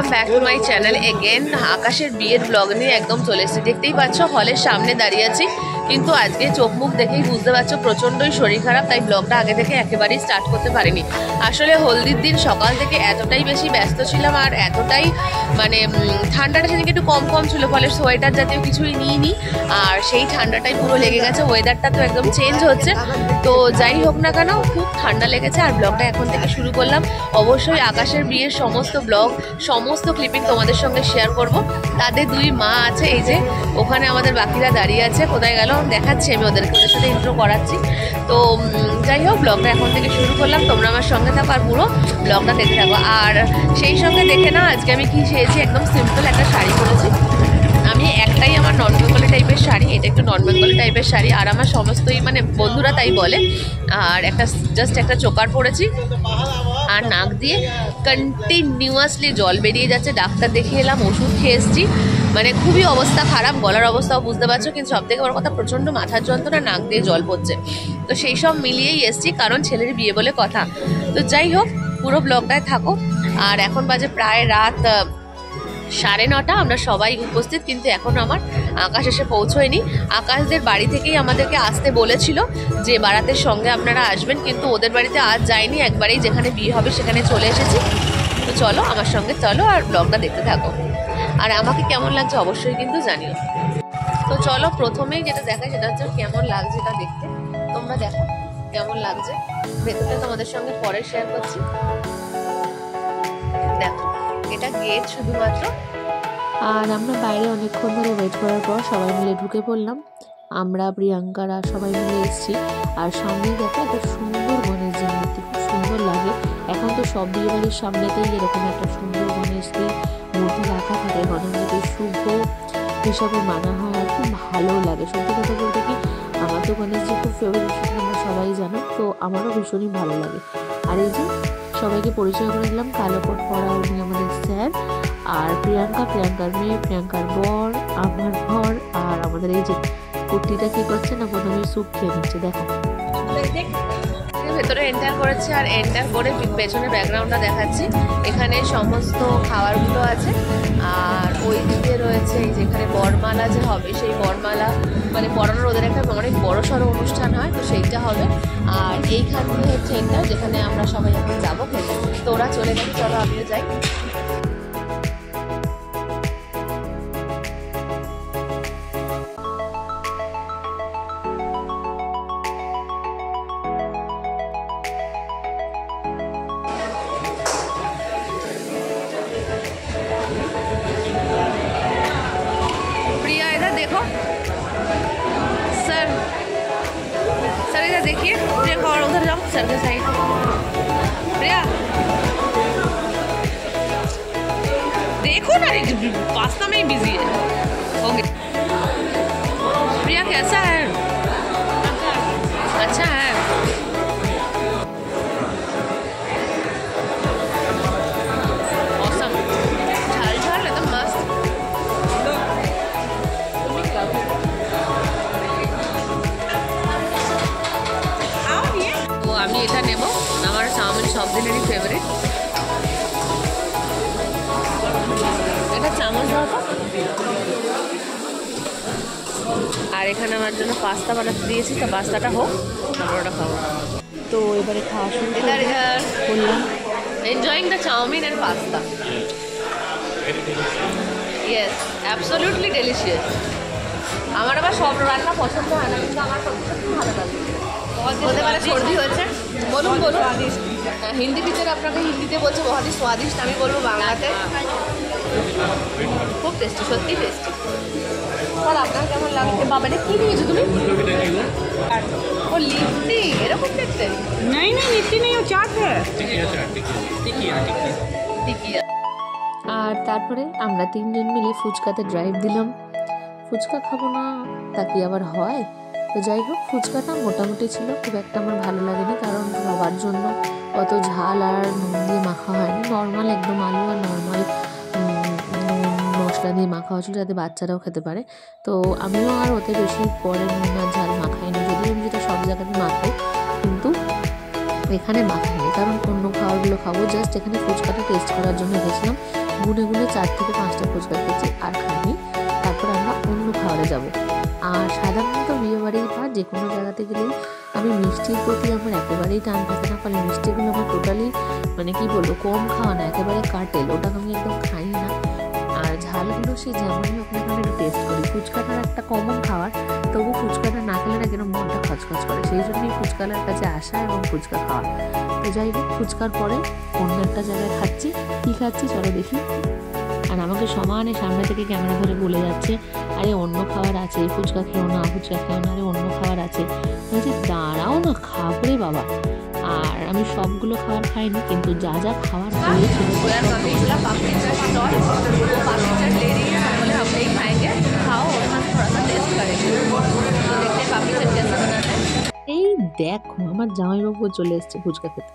Welcome back to my channel again. আকাশের বিয়ের blog নিয়ে একদম চলে এসেছি। দেখতেই পাচ্ছ হলের সামনে দাঁড়িয়ে আছি, কিন্তু আজকে চোখ মুখ দেখেই বুঝতে পারছো প্রচণ্ডই শরীর খারাপ, তাই ব্লগটা আগে থেকে একেবারেই স্টার্ট করতে পারিনি। আসলে হলদির দিন সকাল থেকে এতটাই বেশি ব্যস্ত ছিলাম আর এতটাই মানে ঠান্ডাটা সেদিকে একটু কম কম ছিল, ফলে সোয়েটার জাতীয় কিছুই নিইনি, আর সেই ঠান্ডাটাই পুরো লেগে গেছে। ওয়েদারটা তো একদম চেঞ্জ হচ্ছে, তো যাই হোক না কেন খুব ঠান্ডা লেগেছে। আর ব্লগটা এখন থেকে শুরু করলাম। অবশ্যই আকাশের বিয়ের সমস্ত ব্লগ, সমস্ত ক্লিপিং তোমাদের সঙ্গে শেয়ার করব। তাদের দুই মা আছে, এই যে ওখানে আমাদের বাকিরা দাঁড়িয়ে আছে, কোথায় গেল দেখাচ্ছি আমি ওদেরকে, ওদের সাথে ইন্ট্রো করাচ্ছি। তো যাই হোক ব্লগটা এখন থেকে শুরু করলাম, তোমরা আমার সঙ্গে থাকো আর পুরো ব্লগটা দেখতে থাকো। আর সেই সঙ্গে দেখে না আজকে আমি কি চেয়েছি, একদম সিম্পল একটা শাড়ি পরেছি আমি। একটাই আমার নন বেঙ্গলি টাইপের শাড়ি, এটা একটু নন বেঙ্গলি টাইপের শাড়ি, আর আমার সমস্তই মানে বন্ধুরা তাই বলে। আর একটা জাস্ট একটা চোকার পরেছি, আর নাক দিয়ে কন্টিনিউয়াসলি জল বেরিয়ে যাচ্ছে। ডাক্তার দেখিয়ে এলাম, ওষুধ খেয়ে এসেছি, মানে খুবই অবস্থা খারাপ, গলার অবস্থাও বুঝতে পারছো। কিন্তু সব থেকে বড় কথা প্রচণ্ড মাথার যন্ত্রণা, নাক দিয়ে জল পড়ছে। তো সেই সব মিলিয়েই এসেছি, কারণ ছেলের বিয়ে বলে কথা। তো যাই হোক পুরো ব্লগটায় থাকো। আর এখন বাজে প্রায় রাত 9:30, আমরা সবাই উপস্থিত, কিন্তু এখন আমার আকাশ এসে পৌঁছয়নি। আকাশদের বাড়ি থেকেই আমাদেরকে আসতে বলেছিল যে বারাতের সঙ্গে আপনারা আসবেন, কিন্তু ওদের বাড়িতে আজ যাইনি, একবারেই যেখানে বিয়ে হবে সেখানে চলে এসেছি। তো চলো আমার সঙ্গে চলো আর ব্লগটা দেখতে থাকো, আর আমাকে কেমন লাগছে অবশ্যই কিন্তু জানিও। তো চলো প্রথমেই যেটা দেখায় সেটা হচ্ছে কেমন লাগছে এটা দেখতে। তোমরা দেখো কেমন লাগছে, ভেতরটা তোমাদের সঙ্গে পরে শেয়ার করছি। দেখো এটা গেট শুধুমাত্র। আর আমরা বাইরে অনেকক্ষণ ধরে ওয়েট করার পর সবাই মিলে ঢুকে পড়লাম। আমরা প্রিয়াঙ্কারা সবাই মিলে এসেছি। আর সামনেই দেখো একটা সুন্দর গণেশজির মূর্তি, খুব সুন্দর লাগে। এখন তো সব বিয়ে বাড়ির সামনেতেই এরকম একটা সুন্দর গণেশজির মূর্তি রাখা থাকে, গণেশজিকে শুভ হিসাবে মানা হয়, আর খুব ভালো লাগে। সত্যি কথা বলতে কি, আমার তো গণেশজি খুব ফেভারিট, সেটা আমরা সবাই জানো, তো আমারও ভীষণই ভালো লাগে। আর এই যে সবাইকে পরিচয় করে দিলাম, কালো কোট পরা উনি আমাদের স্যার, আর প্রিয়াঙ্কার মেয়ে, প্রিয়াঙ্কার বর, আমার বর, আর আমাদের এই যে কুর্তিটা কি করছে না, প্রথমে স্যুপ খেয়ে নিচ্ছে। দেখো ভেতরে এন্টার করেছে, আর এন্টার করে পেছনে ব্যাকগ্রাউন্ডটা দেখাচ্ছি। এখানে সমস্ত খাবারগুলো আছে, আর ওই দিকে রয়েছে এই যেখানে বরমালা যে হবে, সেই বরমালা মানে পড়ানোর ওদের একটা অনেক বড় সড়ো অনুষ্ঠান হয়, তো সেইটা হবে। আর এইখান থেকে হচ্ছে এটা, যেখানে আমরা সবাই এখন যাবো খেতে। তো ওরা চলে গেছে, চলো আমিও যাই। देखो सर, सर इधर देखिए, प्रिया और उधर जाओ सर के साइड। प्रिया देखो ना, पास्ता में ही बिजी है। ओके प्रिया कैसा है? अच्छा है। ऑसम, झाल झाल एकदम मस्त। আমি এটা নেব, আমার চাউমিন সব দিনেরই ফেভারিট। এটা চামচ দাও তো। আর এখানে আমার জন্য পাস্তা বানাতে দিয়েছি, তো পাস্তাটা হোক তারপর ওটা খাবো। তো এবারে খাওয়া শুরু করলাম, enjoying the chowmein and pasta. Yes, absolutely delicious. আমার আবার সব রান্না পছন্দ হয় না, কিন্তু আমার সবথেকে খুব ভালো লাগে। হতে পারে সর্দি হয়েছে, বলুন বলুন। হিন্দি টিচার আপনাকে হিন্দিতে বলছে বহুত স্বাদিষ্ট, আমি বলবো বাংলাতে খুব টেস্টি, সত্যি টেস্টি। আর আপনার কেমন লাগছে? বাবাটা কি নিয়েছো তুমি? ও লিপটি, এরকম দেখতে? नहीं नहीं लिट्टी नहीं, वो चाट है। আর তারপরে আমরা তিনজন মিলে ফুচকাতে ড্রাইভ দিলাম। ফুচকা খাবো না তা কি আবার হয়? তো যাই হোক ফুচকাটা মোটামুটি ছিল, খুব একটা আমার ভালো লাগেনি, কারণ সবার জন্য অত ঝাল আর নুন দিয়ে মাখা হয়নি, নর্মাল একদম আলু আর নর্মাল মশলা দিয়ে মাখা হয়েছিল, যাতে বাচ্চারাও খেতে পারে। তো আমিও আর ওতে বেশি পরে নুন আর ঝাল মাখাইনি, যদিও আমি যেটা সব জায়গাতে মাখাই, কিন্তু এখানে মাখাইনি, কারণ অন্য খাবারগুলো খাবো। জাস্ট এখানে ফুচকাটা টেস্ট করার জন্য গেছিলাম। গুনে গুনে 4 থেকে 5টা ফুচকা খেয়েছি, আর খাইনি। তারপর আমরা অন্য খাবারে যাব। আর সাধারণত বিয়েবাড়ি বা যে কোনো জায়গাতে গেলেই আমি মিষ্টির প্রতি আমার একেবারেই টান থাকে না, ফলে মিষ্টিগুলো আমার টোটালি মানে কি বলবো কম খাওয়া না, একেবারে কাটেল, ওটা আমি একদম খাই না। আর ঝালগুলো সে যেমনই হোক না কেন একটু টেস্ট করি। ফুচকাটার একটা কমন খাবার, তবু ফুচকাটা না খেলে না কেন মনটা খচখচ করে, সেই জন্যই ফুচকালার কাছে আসা এবং ফুচকা খাওয়া। তো যাই হোক, ফুচকার পরে অন্য একটা জায়গায় খাচ্ছি। কী খাচ্ছি চলো দেখি। আর আমাকে সমানে সামনে থেকে ক্যামেরা ধরে বলে যাচ্ছে, আরে অন্য খাবার আছে, ফুচকা খেও না, ফুচকা খেও না, আরে অন্য খাবার আছে। বলছি দাঁড়াও না, খাবো রে বাবা। আর আমি সবগুলো খাবার খাইনি, কিন্তু যা যা খাবার হয়েছিল এই দেখো আমার জামাইবাবু চলে এসছে ফুচকা খেতে।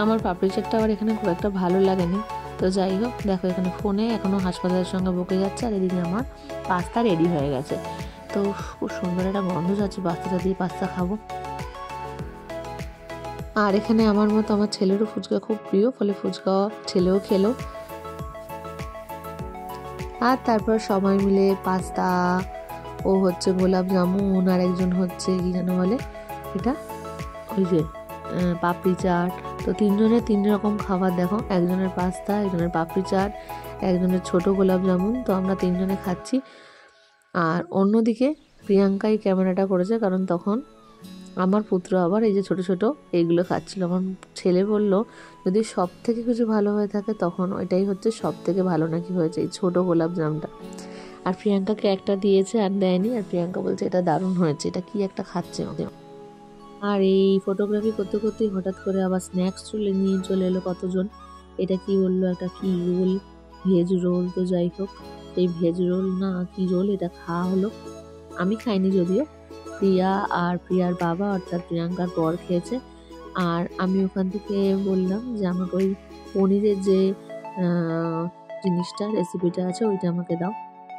আমার পাপড়ি চাটটা আবার এখানে খুব একটা ভালো লাগেনি। তো যাই হোক, দেখো এখানে ফোনে এখনও হাসপাতালের সঙ্গে বকে যাচ্ছে, আর এদিকে আমার পাস্তা রেডি হয়ে গেছে। তো খুব সুন্দর একটা গন্ধ যাচ্ছে, পাস্তাটা দিয়ে পাস্তা খাবো। আর এখানে আমার মতো আমার ছেলেরও ফুচকা খুব প্রিয়, ফলে ফুচকা ছেলেও খেলো। আর তারপর সবাই মিলে পাস্তা, ও হচ্ছে গোলাপ জামুন, আর একজন হচ্ছে কি যেন বলে এটা, ওই যে পাপড়ি চাট। তো তিনজনের 3 রকম খাবার, দেখো একজনের পাস্তা, একজনের পাপড়ি চাট, একজনের ছোট গোলাপ জামুন। তো আমরা 3 জনে খাচ্ছি। আর অন্যদিকে প্রিয়াঙ্কাই ক্যামেরাটা করেছে, কারণ তখন আমার পুত্র আবার এই যে ছোট ছোট এইগুলো খাচ্ছিল। আমার ছেলে বলল যদি সব থেকে কিছু ভালো হয়ে থাকে তখন ওইটাই হচ্ছে সব থেকে ভালো নাকি হয়েছে, এই ছোটো গোলাপ জামটা। আর প্রিয়াঙ্কাকে একটা দিয়েছে আর দেয়নি, আর প্রিয়াঙ্কা বলছে এটা দারুণ হয়েছে, এটা কি একটা খাচ্ছে ওদের। আর এই ফটোগ্রাফি করতে করতেই হঠাৎ করে আবার স্ন্যাক্স নিয়ে চলে এলো কতজন। এটা কি বললো, একটা কি রোল, ভেজ রোল। তো যাই হোক, এই ভেজ রোল না কি রোল এটা খাওয়া হলো। আমি খাইনি যদিও, প্রিয়া আর প্রিয়ার বাবা অর্থাৎ প্রিয়াঙ্কার বর খেয়েছে। আর আমি ওখান থেকে বললাম যে আমাকে ওই পনিরের যে জিনিসটা রেসিপিটা আছে ওইটা আমাকে দাও।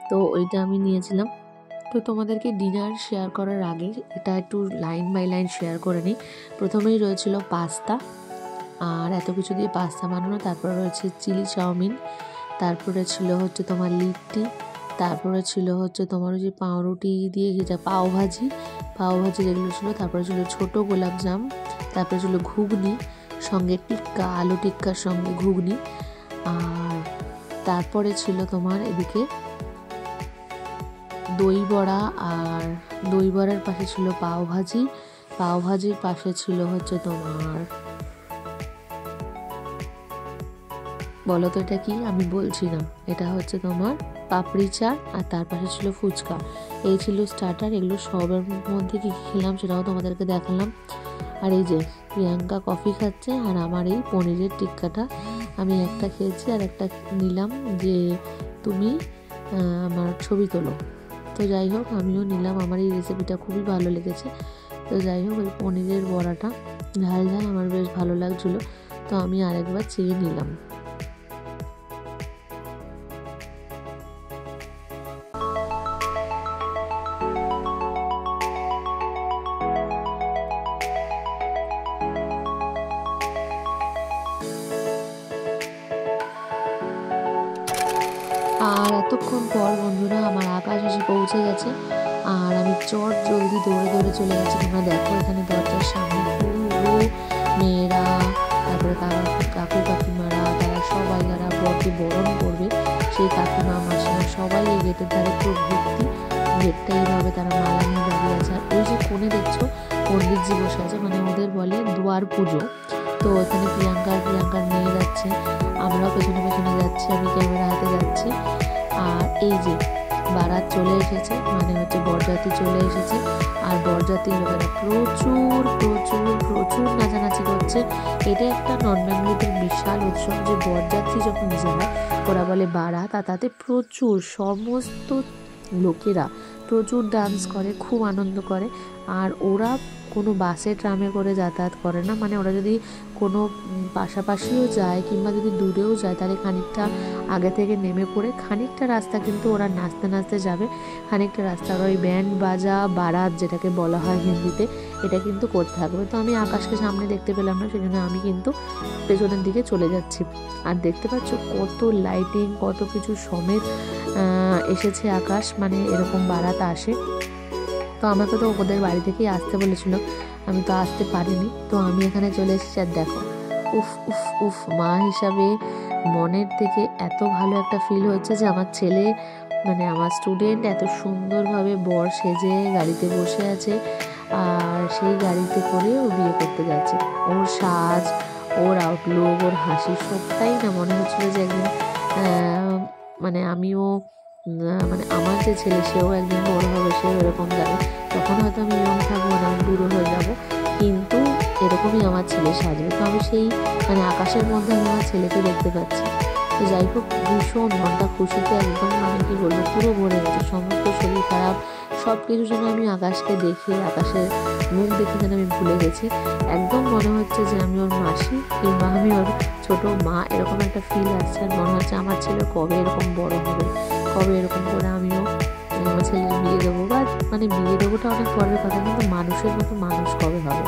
তো ওইটা আমি নিয়েছিলাম। তো তোমাদেরকে ডিনার শেয়ার করার আগে এটা একটু লাইন বাই লাইন শেয়ার করে নিই। প্রথমেই রয়েছিল পাস্তা, আর এত কিছু দিয়ে পাস্তা বানানো। তারপরে রয়েছে চিলি চাউমিন, তারপরে ছিল হচ্ছে তোমার লিট্টি, তারপরে ছিল হচ্ছে তোমার ওই যে পাউরুটি দিয়ে যেটা পাওভাজি যেগুলো ছিল। তারপরে ছিল ছোট গোলাপজাম, তারপরে ছিল ঘুগনি, সঙ্গে টিক্কা, আলু টিক্কার সঙ্গে ঘুগনি। আর তারপরে ছিল তোমার এদিকে দই বড়া, আর দই বড়ার পাশে ছিল পাওভাজির পাশে ছিল হচ্ছে তোমার, বলো তো এটা কি, আমি বলছি না, এটা হচ্ছে তোমার পাপড়ি চাট, আর তার পাশে ছিল ফুচকা। এই ছিল স্টার্টার। এগুলো সবের মধ্যে কি খেলাম সেটাও তোমাদেরকে দেখালাম। আর এই যে প্রিয়াঙ্কা কফি খাচ্ছে, আর আমার এই পনিরের টিক্কাটা আমি একটা খেয়েছি, আর একটা নিলাম যে তুমি আমার ছবি তোলো। তো যাই হোক, আমিও নিলাম, আমার এই রেসিপিটা খুবই ভালো লেগেছে। তো যাই হোক, ওই পনিরের বড়াটা ঝাল ঝাল আমার বেশ ভালো লাগছিলো, তো আমি আরেকবার চেয়ে নিলাম। আর এতক্ষণ পর বন্ধুরা আমার আকাশ এসে পৌঁছে গেছে, আর আমি জলদি দৌড়ে চলে গেছি। তোমরা দেখো এখানে দরজার সামনে পুরো মেয়েরা, তারপরে কাকু কাকিমারা, তারা সবাই যারা বরকে বরণ করবে সেই কাকিমা মাসিমা সবাই এই গেটের ধারে পুরো ভর্তি। গেটটা এইভাবে তারা মালা নিয়ে দাঁড়িয়ে আছে। আর ওই যে কোণে দেখছো পণ্ডিতজি বসে আছে, মানে ওদের বলে দুয়ার পুজো। তো এখানে প্রিয়াঙ্কার মেয়ে যাচ্ছে, আমরাও পেছনে যাচ্ছি, আমি ক্যামেরা হাতে যাচ্ছি। আর এই যে বারাত চলে এসেছে, মানে হচ্ছে বরযাত্রী চলে এসেছে, আর বরযাত্রী লোকেরা প্রচুর নাচানাচি করছে। এটা একটা নন বেঙ্গলিদের বিশাল উৎসব, যে বরযাত্রী যখন যায় ওরা বলে বারাত, আর তাতে প্রচুর সমস্ত লোকেরা প্রচুর ডান্স করে, খুব আনন্দ করে। আর ওরা কোনো বাসে ট্রামে করে যাতায়াত করে না, মানে ওরা যদি কোনো পাশাপাশিও যায় কিংবা যদি দূরেও যায় তাহলে খানিকটা আগে থেকে নেমে পড়ে খানিকটা রাস্তা কিন্তু ওরা নাচতে নাচতে যাবে, খানিকটা রাস্তা ওই ব্যান্ড বাজা বারাত যেটাকে বলা হয় হিন্দিতে, এটা কিন্তু করতে থাকবে। তো আমি আকাশকে সামনে দেখতে পেলাম না, সেজন্য আমি কিন্তু পেছনের দিকে চলে যাচ্ছি। আর দেখতে পাচ্ছ কত লাইটিং, কত কিছু সমেত এসেছে আকাশ, মানে এরকম বারাত আসে। তো আমাকে তো ওদের বাড়ি থেকেই আসতে বলেছিল, আমি তো আসতে পারিনি। তো আমি এখানে চলে এসেছি। আর দেখো, উফ উফ উফ, মা হিসাবে মনের থেকে এত ভালো একটা ফিল হচ্ছে যে আমার ছেলে, মানে আমার স্টুডেন্ট এত সুন্দরভাবে বর সেজে গাড়িতে বসে আছে, আর সেই গাড়িতে করে ও বিয়ে করতে যাচ্ছে। ওর সাজ, ওর আউটলুক, ওর হাসি সবটাই না মনে হচ্ছিল যে একদিন মানে আমিও, মানে আমার যে ছেলে সেও একদিন বড় হবে, সেও এরকম যাবে। তখন হয়তো আমি ইয়ং থাকবো না, আমি বুড়ো হয়ে যাবো, কিন্তু এরকমই আমার ছেলে সাজবে। তো আমি সেই মানে আকাশের মধ্যে আমি আমার ছেলেকে দেখতে পাচ্ছি। তো যাই হোক, ভীষণ মনটা খুশিতে একদম মানে কি বলবো পুরো ভরে গেছে। সমস্ত শরীর খারাপ সব কিছু যেন আমি আকাশকে দেখে, আকাশের মুখ দেখে যেন আমি ভুলে গেছি। একদম মনে হচ্ছে যে আমি ওর মাসি কিংবা আমি ওর ছোট মা, এরকম একটা ফিল আসছে। আর মনে হচ্ছে আমার ছেলে কবে এরকম বড় হবে, কবে এরকম করে আমিও আমার ছেলের বিয়ে দেবো, বা মানে বিয়ে দেবোটা অনেক পরের কথা, কিন্তু মানুষের মতো মানুষ কবে হবে।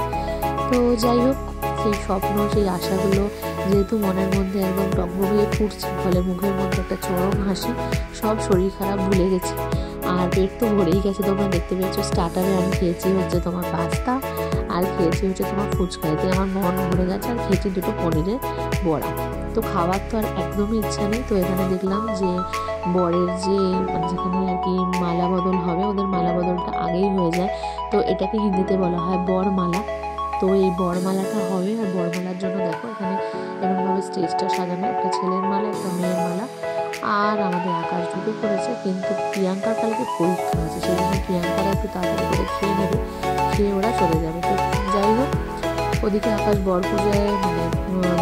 তো যাই হোক, সেই স্বপ্ন, সেই আশাগুলো যেহেতু মনের মধ্যে একদম টকবগিয়ে ফুটছে, ফলে মুখের মধ্যে একটা চরম হাসি, সব শরীর খারাপ ভুলে গেছি। আর পেট তো ভরেই গেছে, তোমরা দেখতে পেয়েছো। স্টার্টারে আমি খেয়েছি হচ্ছে তোমার পাস্তা, আর খেয়েছি হচ্ছে তোমার ফুচকা, এতে আমার মন ভরে গেছে। আর খেয়েছি দুটো পনিরের বড়া। তো খাওয়ার তো আর একদমই ইচ্ছা নেই। তো এখানে দেখলাম যে বরের যে মানে যেখানে আর কি মালা বদল হবে, ওদের মালা বদলটা আগেই হয়ে যায়। তো এটাকে হিন্দিতে বলা হয় বরমালা। তো এই বরমালাটা হবে, আর বরমালার জন্য দেখো এখানে এরকমভাবে স্টেজটা সাজানো, একটা ছেলের মালা, একটা মেয়ের মালা। আর আমাদের আকাশ ঢুকে পড়েছে, কিন্তু প্রিয়াঙ্কার কালকে পরীক্ষা আছে, সেই জন্য প্রিয়াঙ্কারা একটু তাড়াতাড়ি করে খেয়ে নেবে, খেয়ে ওরা চলে যাবে। তো যাই হোক, ওদিকে আকাশ বর পূজায় মানে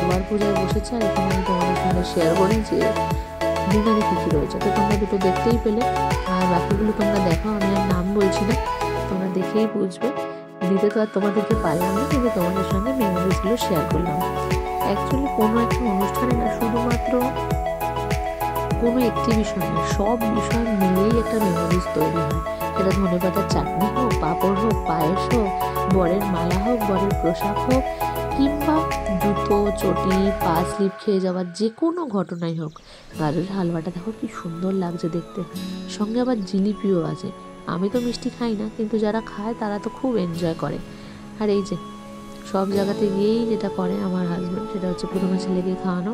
দুয়ার পূজায় বসেছে। আর এখানে আমি তোমাদের সঙ্গে শেয়ার করি যে ডিনারে কী কী রয়েছে। তো তোমরা দুটো দেখতেই পেলে, আর বাকিগুলো তোমরা দেখো, আমি আর নাম বলছি না, তোমরা দেখেই বুঝবে। দিতে তো আর তোমাদেরকে পারলাম না, কিন্তু তোমাদের সঙ্গে মেমোরিজগুলো শেয়ার করলাম। অ্যাকচুয়ালি কোনো একটা অনুষ্ঠানে না শুধুমাত্র কোনো একটি বিষয় না, সব বিষয় মিলেই একটা মেমোরিজ তৈরি হয়। সেটা ধনেপাতার চাটনি হোক, পাঁপড় হোক, পায়েস হোক, বরের মালা হোক, বরের পোশাক হোক, কিংবা জুতো, চটি, পা স্লিপ খেয়ে যাওয়ার যে কোনো ঘটনাই হোক। গাজরের হালুয়াটা দেখো কি সুন্দর লাগছে দেখতে, সঙ্গে আবার জিলিপিও আছে। আমি তো মিষ্টি খাই না, কিন্তু যারা খায় তারা তো খুব এনজয় করে। আর এই যে সব জায়গাতে গিয়েই যেটা করে আমার হাজব্যান্ড, সেটা হচ্ছে প্রথমে ছেলেকে খাওয়ানো।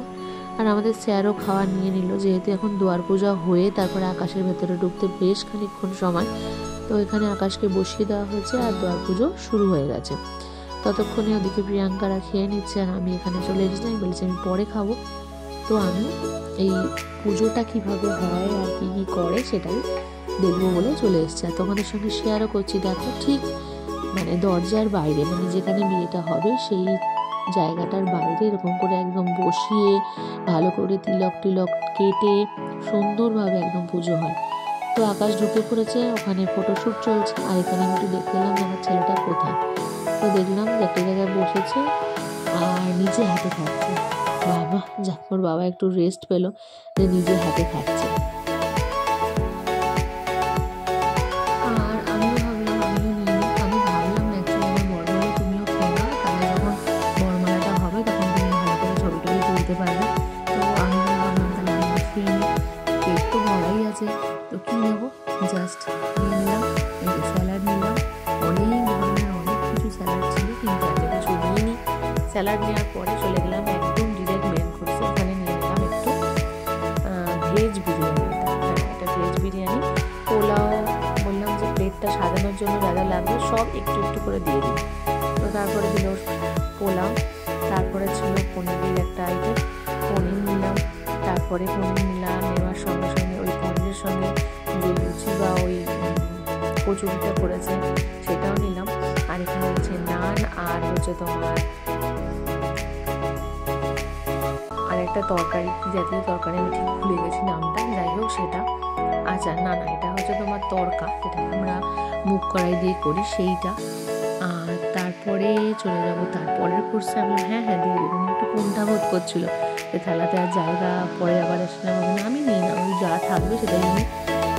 আর আমাদের স্যারও খাওয়া নিয়ে নিল, যেহেতু এখন দুয়ার পূজা হয়ে তারপরে আকাশের ভেতরে ঢুকতে বেশ খানিকক্ষণ সময়। তো এখানে আকাশকে বসিয়ে দেওয়া হয়েছে, আর দুয়ার পুজো শুরু হয়ে গেছে। ততক্ষণে ওদিকে প্রিয়াঙ্কারা খেয়ে নিচ্ছে, আর আমি এখানে চলে এসেছি। আমি বলেছি আমি পরে খাবো। তো আমি এই পুজোটা কিভাবে হয় আর কি কী করে সেটাই দেখবো বলে চলে এসেছি। আর তোমাদের সঙ্গে শেয়ারও করছি। দেখো ঠিক মানে দরজার বাইরে, মানে যেখানে বিয়েটা হবে সেই জায়গাটার বাইরে এরকম করে একদম বসিয়ে ভালো করে তিলক টিলক কেটে সুন্দরভাবে একদম পুজো হয়। তো আকাশ ঢুকে পড়েছে, ওখানে ফটোশ্যুট চলছে। আর এখানে আমি একটু দেখতে এলাম আমার ছেলেটা কোথায়। তো দেখলাম যে একটা জায়গায় বসেছে আর নিজে হাতে খাচ্ছে। বাবা, যাক ওর বাবা একটু রেস্ট পেলো যে নিজে হাতে খাচ্ছে। আর আমিও ভাবলাম আমিও নিয়ে নিই। আমি ভাবলাম অ্যাকচুয়ালি আমার বর বলে তুমিও খেয়ে নাও, তাহলে যখন বরমালাটা হবে তখন তুমি ভালো করে ছবি টবি তুলতে পারবে। তো আমি ভাবলাম তাহলে আমি খেয়ে নিই, পেট তো ভরাই আছে। তো কী নেবো, জাস্ট নিয়ে নিলাম এই যে স্যালাড নিলাম, অনেক ধরনের অনেক কিছু স্যালাড ছিল, কিন্তু এত কিছু নিইনি। স্যালাড নেওয়ার পরে চলে গেলাম একদম ডিরেক্ট মেন কোর্সে। এখানে নিয়ে নিলাম একটু ভেজ বিরিয়ানি। হ্যাঁ, এটা ভেজ বিরিয়ানি। পোলাও বললাম যে প্লেটটা সাজানোর জন্য যা যা লাগবে সব একটু একটু করে দিয়ে দিই। তো তারপরে দিল পোলাও, তারপরে ছিল পনিরের একটা আইটেম, পনির নিলাম। তারপরে পনির নিলাম, নেওয়ার সঙ্গে সঙ্গে ওই পনিরের সঙ্গে যে লুচি বা ওই কচুরিটা করেছে সেটাও নিলাম। আর এখানে হচ্ছে নান, আর হচ্ছে তোমার আর একটা তরকারি, কী জাতীয় তরকারি আমি ঠিক ভুলে গেছি নামটা, যাই হোক সেটা। আচার, না না এটা হচ্ছে তোমার তড়কা, যেটা আমরা মুগ কড়াই দিয়ে করি সেইটা। আর তারপরে চলে যাব তারপরের কোর্সে। আমি হ্যাঁ হ্যাঁ দিয়ে দেবো, একটু কোনটা বোধ করছিল যে থালাতে আর জায়গা, পরে আবার আসলাম আমি নিই না, ওই যা থাকবে সেটাই আমি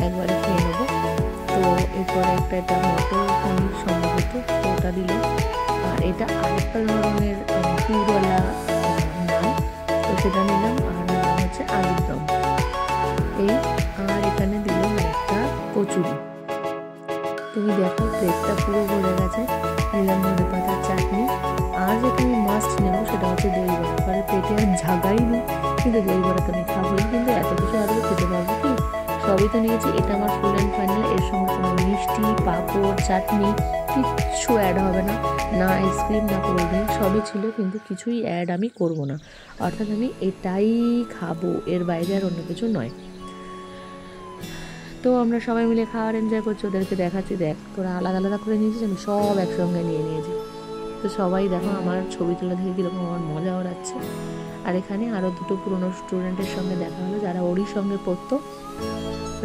একবারে খেয়ে নেবো। তো এরপরে একটা মটর পনির সম্ভবত, তো ওটা দিল। আর এটা আরেকটা ধরনের পুরওয়ালা নান, তো সেটা নিলাম। আর নিলাম হচ্ছে আলুর দম এই। আর এখানে দিল একটা কচুরি। তুমি দেখো প্লেটটা পুরো ভরে গেছে। নিলাম ধনে পাতার চাটনি। আর যেটা আমি মাস্ট নেবো সেটা হচ্ছে দই বড়া। পরে পেটে আর জাগাই নেই, কিন্তু দই বড়া তো আমি খাবোই। কিন্তু এত কিছু আরও খেতে পারবো কি, সবই তো নিয়েছি। এটা আমার ফুল অ্যান্ড ফাইনাল। এর সঙ্গে কোনো মিষ্টি, পাঁপড়, চাটনি কিচ্ছু অ্যাড হবে না, না আইসক্রিম না কোল্ড ড্রিঙ্ক, সবই ছিল, কিন্তু কিছুই অ্যাড আমি করব না। অর্থাৎ আমি এটাই খাবো, এর বাইরে আর অন্য কিছু নয়। তো আমরা সবাই মিলে খাওয়ার এনজয় করছি, ওদেরকে দেখাচ্ছি দেখ তোরা আলাদা আলাদা করে নিয়েছিস, আমি সব একসঙ্গে নিয়ে নিয়েছি। তো সবাই দেখো আমার ছবি তোলা থেকে কীরকম আমার মজা ওড়াচ্ছে। আর এখানে আরও দুটো পুরনো স্টুডেন্টের সঙ্গে দেখা হলো যারা ওরই সঙ্গে পড়তো,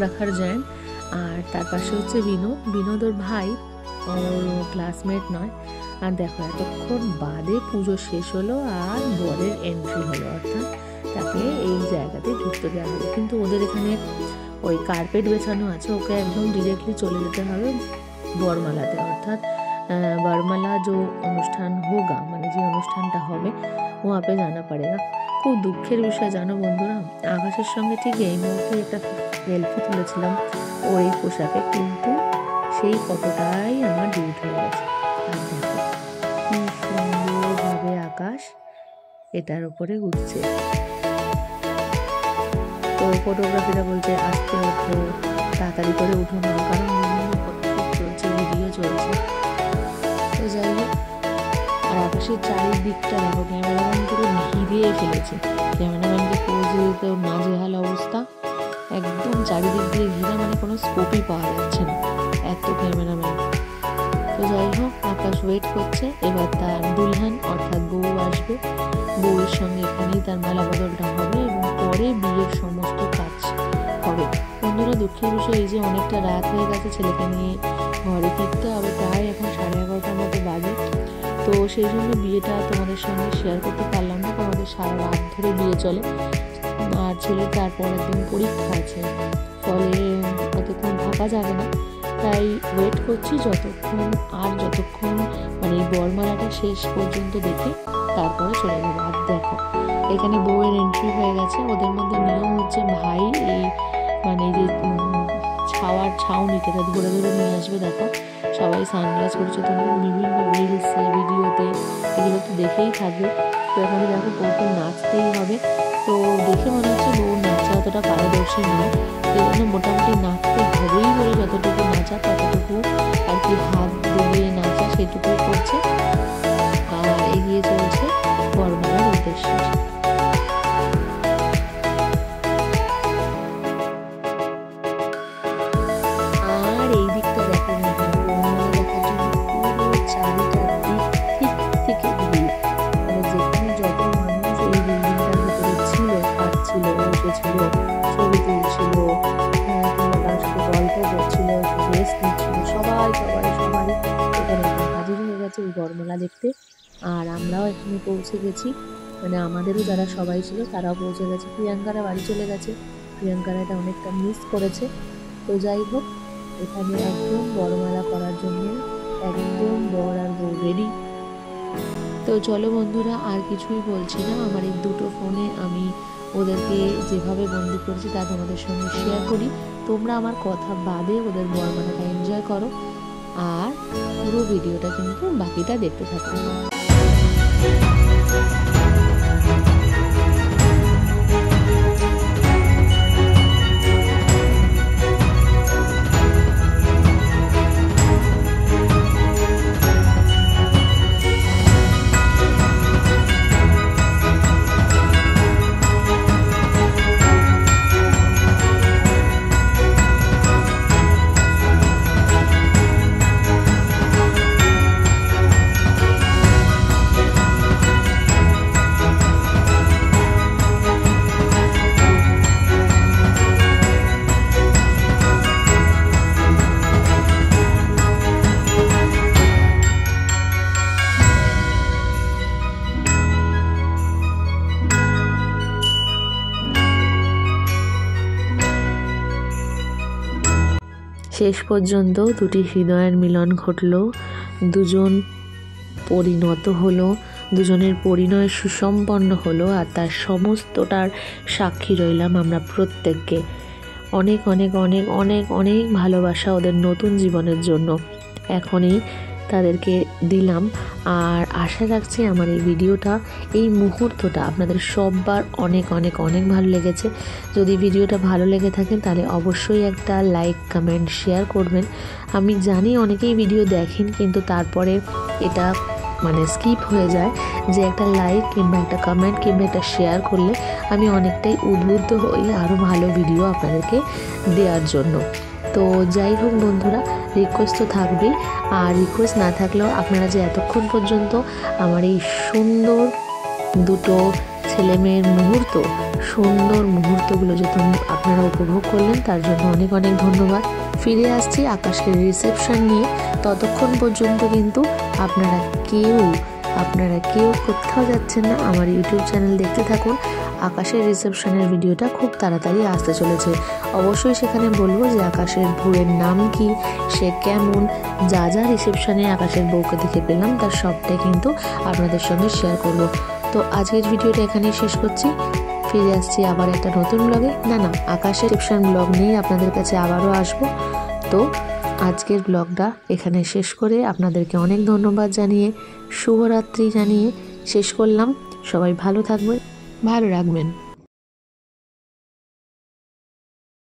রাখার জয়েন। আর তার পাশে হচ্ছে বিনোদ ওর ভাই, ওর ক্লাসমেট নয়। আর দেখো এতক্ষণ বাদে পুজো শেষ হলো আর বরের এন্ট্রি হলো, অর্থাৎ তাকে এই জায়গাতে ঢুকতে দেওয়া হলো। কিন্তু ওদের এখানে ওই কার্পেট বেছানো আছে, ওকে একদম ডিরেক্টলি চলে যেতে হবে বরমালাতে। অর্থাৎ বরমালা যে অনুষ্ঠান হোগা, মানে যে অনুষ্ঠানটা হবে ওয়াঁ পে জানা পড়েগা। খুব দুঃখের বিষয় জানো বন্ধুরা, আকাশের সঙ্গে ঠিক এই মুহূর্তে একটা সেলফি তুলেছিলাম ওর এই পোশাকে, কিন্তু সেই ফটোটাই আমার ডিলিট হয়ে গেছে। আর দেখো কি সুন্দরভাবে আকাশ এটার উপরে উঠছে। তো ফটোগ্রাফিটা বলছে আস্তে ওঠো, তাড়াতাড়ি করে উঠো না, কারণ বিভিন্ন ফটোশ্যুট চলছে, ভিডিও চলছে। তো যাই হোক, আর আকাশের চারিদিকটা দেখো, ক্যামেরাম্যান পুরো ঘিরে ফেলেছে, ক্যামেরাম্যানকে পোজ দিতে নাজেহাল অবস্থা, একদম চারিদিক দিয়ে ঘিরে, মানে কোনো স্কোপই পাওয়া যাচ্ছে না, এত ক্যামেরাম্যান। তো যাই হোক, আকাশ ওয়েট করছে, এবার তার দুলহান অর্থাৎ বউ আসবে, বউয়ের সঙ্গে এখানেই তার মালা বদলটা হবে এবং পরে বিয়ের সমস্ত কাজ হবে। বন্ধুরা দুঃখের বিষয় এই যে অনেকটা রাত হয়ে গেছে, ছেলেকে নিয়ে ঘরে ফিরতে হবে, প্রায় এখন 11:30টার মতো বাজে। তো সেই জন্য বিয়েটা তোমাদের সঙ্গে শেয়ার করতে পারলাম না, আমাদের সারা রাত ধরে বিয়ে চলে। আর ছেলের তারপরের দিন পরীক্ষা আছে, ফলে অতক্ষণ থাকা যাবে না, তাই ওয়েট করছি যতক্ষণ মানে এই বরমালাটা শেষ পর্যন্ত দেখে তারপরে চলে যাবো। আর দেখো এখানে বউয়ের এন্ট্রি হয়ে গেছে। ওদের মধ্যে নিয়ম হচ্ছে ভাই এই মানে যে ছাউনিটা ধরে ধরে নিয়ে আসবে। দেখো সবাই সানগ্লাস করছে, তোমরা বিভিন্ন রিলসে ভিডিওতে এগুলো তো দেখেই থাকবে। তো এখানে দেখো বউকে নাচতেই হবে, তো দেখে মনে হচ্ছে বউ নাচা অতটা পারদর্শী নয়, সেই জন্য মোটামুটি নাচতে হবেই বলে যতটুকু নাচা ততটুকু আর কি হাত দিয়ে নাচা সেটুকুই করছে। আর এগিয়ে চলছে বরমালার উদ্দেশ্যে। আর এই দিকটা দেখো, বরমালা দেখার জন্য পুরো চারিটা দিক থেকে ভিড়, মানে যেখানে যত মানুষ এই বিল্ডিংটার ভিতরে ছিল, খাচ্ছিল, উঠেছিল, ছবি তুলছিল, কিংবা তার সাথে গল্প করছিল, রেস্ট নিচ্ছিল, সবাই এখানে হাজির হয়ে গেছে এই বরমালা দেখতে। আর আমরাও এখানে পৌঁছে গেছি, মানে আমাদেরও যারা সবাই ছিল তারাও পৌঁছে গেছে। প্রিয়াঙ্কারা বাড়ি চলে গেছে, প্রিয়াঙ্কারা এটা অনেকটা মিস করেছে। তো যাই হোক, এখানে একদম বরমালা করার জন্য একদম বর আর বউ রেডি। তো চলো বন্ধুরা, আর কিছুই বলছি না, আমার এই দুটো ফোনে আমি ওদেরকে যেভাবে বন্দি করেছি তা তোমাদের সঙ্গে শেয়ার করি। তোমরা আমার কথা বাদে ওদের বরমালাটা এনজয় করো, আর পুরো ভিডিওটা কিন্তু বাকিটা দেখতে থাকো। শেষ পর্যন্ত দুটি হৃদয়ের মিলন ঘটল, দুজন পরিণত হলো, দুজনের পরিণয় সুসম্পন্ন হলো, আর তার সমস্তটার সাক্ষী রইলাম আমরা প্রত্যেককে। অনেক অনেক অনেক অনেক অনেক ভালোবাসা ওদের নতুন জীবনের জন্য এখনই তাদেরকে দিলাম। আর আশা রাখছি আমার এই ভিডিওটা, এই মুহূর্তটা আপনাদের সববার অনেক অনেক অনেক ভালো লেগেছে। যদি ভিডিওটা ভালো লেগে থাকে তাহলে অবশ্যই একটা লাইক, কমেন্ট, শেয়ার করবেন। আমি জানি অনেকেই ভিডিও দেখেন, কিন্তু তারপরে এটা স্কিপ হয়ে যায় যে একটা লাইক কিংবা একটা কমেন্ট কিংবা একটা শেয়ার করলে আমি অনেকটাই উদ্বুদ্ধ হই আরও ভালো ভিডিও আপনাদেরকে দেওয়ার জন্য। তো যাই হোক বন্ধুরা, রিকোয়েস্ট তো থাকবেই, আর রিকোয়েস্ট না থাকলেও আপনারা যে এতক্ষণ পর্যন্ত আমার এই সুন্দর দুটো ছেলেমেয়ের সুন্দর মুহূর্তগুলো যত আপনারা উপভোগ করলেন তার জন্য অনেক অনেক ধন্যবাদ। ফিরে আসছি আকাশের রিসেপশন নিয়ে। ততক্ষণ পর্যন্ত কিন্তু আপনারা কেউ কোথাও যাচ্ছেন না, আমার ইউটিউব চ্যানেল দেখতে থাকুন। আকাশের রিসেপশনের ভিডিওটা খুব তাড়াতাড়ি আসতে চলেছে। অবশ্যই সেখানে বলবো যে আকাশের ভুঁড়ের নাম কি, সে কেমন, যা যা রিসেপশনে আকাশের বউকে দেখে পেলাম তার সবটাই কিন্তু আপনাদের সঙ্গে শেয়ার করব। তো আজকের ভিডিওটা এখানেই শেষ করছি। ফিরে আসছি আবার একটা নতুন ব্লগে, আকাশের রিসেপশন ব্লগ নিয়ে আপনাদের কাছে আবারও আসবো। তো আজকের ব্লগটা এখানে শেষ করে আপনাদেরকে অনেক ধন্যবাদ জানিয়ে, শুভরাত্রি জানিয়ে শেষ করলাম। সবাই ভালো থাকবেন, ভালো রাখবেন।